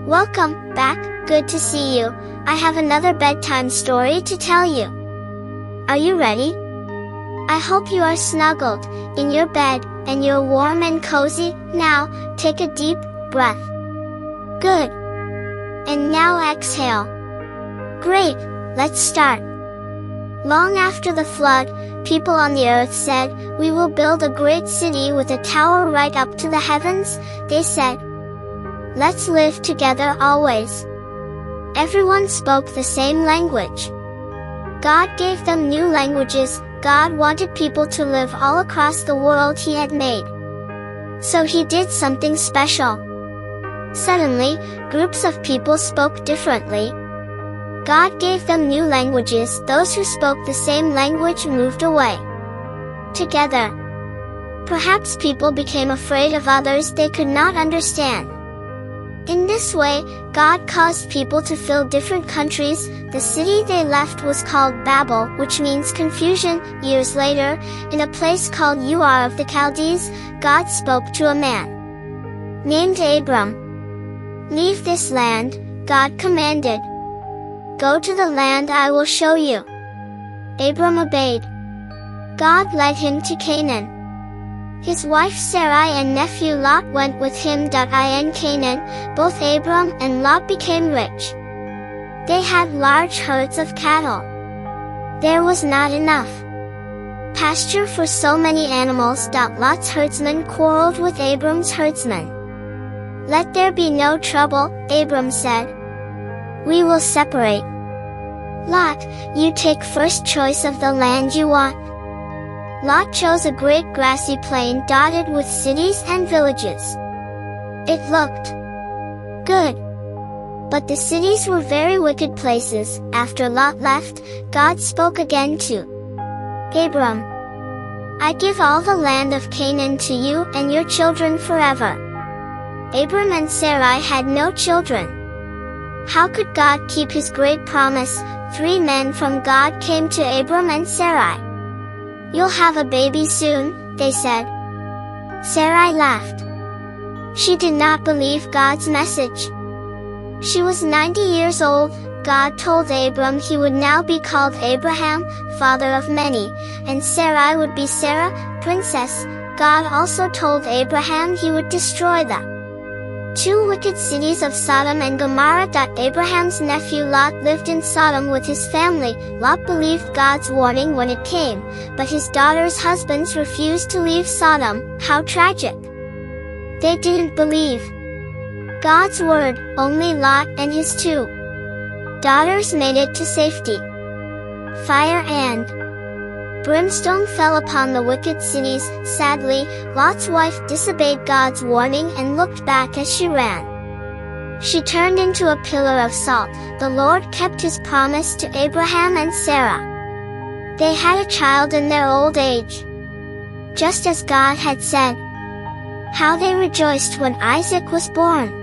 Welcome back, good to see you. I have another bedtime story to tell you. Are you ready? I hope you are snuggled in your bed and you're warm and cozy. Now, take a deep breath. Good. And now exhale. Great, let's start. Long after the flood, people on the earth said, "We will build a great city with a tower right up to the heavens," they said. "Let's live together always." Everyone spoke the same language. God gave them new languages. God wanted people to live all across the world He had made. So He did something special. Suddenly, groups of people spoke differently. God gave them new languages. Those who spoke the same language moved away together. Perhaps people became afraid of others they could not understand. In this way, God caused people to fill different countries. The city they left was called Babel, which means confusion. Years later, in a place called Ur of the Chaldees, God spoke to a man named Abram. "Leave this land," God commanded. "Go to the land I will show you." Abram obeyed. God led him to Canaan. His wife Sarai and nephew Lot went with him. In Canaan, both Abram and Lot became rich. They had large herds of cattle. There was not enough pasture for so many animals. Lot's herdsmen quarreled with Abram's herdsmen. "Let there be no trouble," Abram said. "We will separate. Lot, you take first choice of the land you want." Lot chose a great grassy plain dotted with cities and villages. It looked good. But the cities were very wicked places. After Lot left, God spoke again to Abram. "I give all the land of Canaan to you and your children forever." Abram and Sarai had no children. How could God keep His great promise? 3 men from God came to Abram and Sarai. "You'll have a baby soon," they said. Sarai laughed. She did not believe God's message. She was 90 years old. God told Abram he would now be called Abraham, father of many, and Sarai would be Sarah, princess. God also told Abraham He would destroy the 2 wicked cities of Sodom and Gomorrah. Abraham's nephew Lot lived in Sodom with his family. Lot believed God's warning when it came, but his daughters' husbands refused to leave Sodom. How tragic! They didn't believe God's word. Only Lot and his 2 daughters made it to safety. Fire and brimstone fell upon the wicked cities. Sadly, Lot's wife disobeyed God's warning and looked back as she ran. She turned into a pillar of salt. The Lord kept His promise to Abraham and Sarah. They had a child in their old age, just as God had said. How they rejoiced when Isaac was born!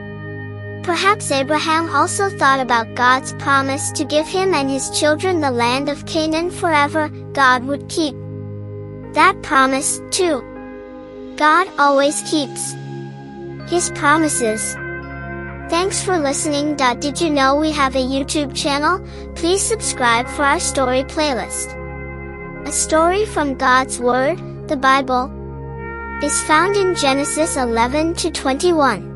Perhaps Abraham also thought about God's promise to give him and his children the land of Canaan forever. God would keep that promise, too. God always keeps His promises. Thanks for listening. Did you know we have a YouTube channel? Please subscribe for our story playlist. A story from God's Word, the Bible, is found in Genesis 11 to 21.